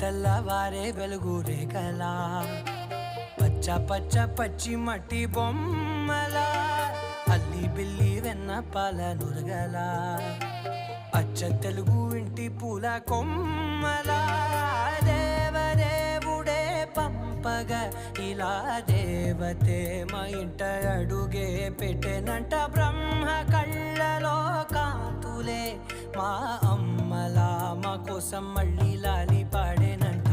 తెల్లవారే వెలుగురే కలా పచ్చ పచ్చ పచ్చి మట్టి బొమ్మల అల్లి బిల్లి వెన్న పాల నురగల అచ్చ తెలుగు ఇంటి పూల కొమ్మల దేవదేవుడే పంపగా ఇలా దేవతే మా ఇంట అడుగే పెట్టెనంట బ్రహ్మ కళ్ళలో కాంతులే మా అమ్మలా మా కోసం మళ్ళీ లాలి పాడేనంట.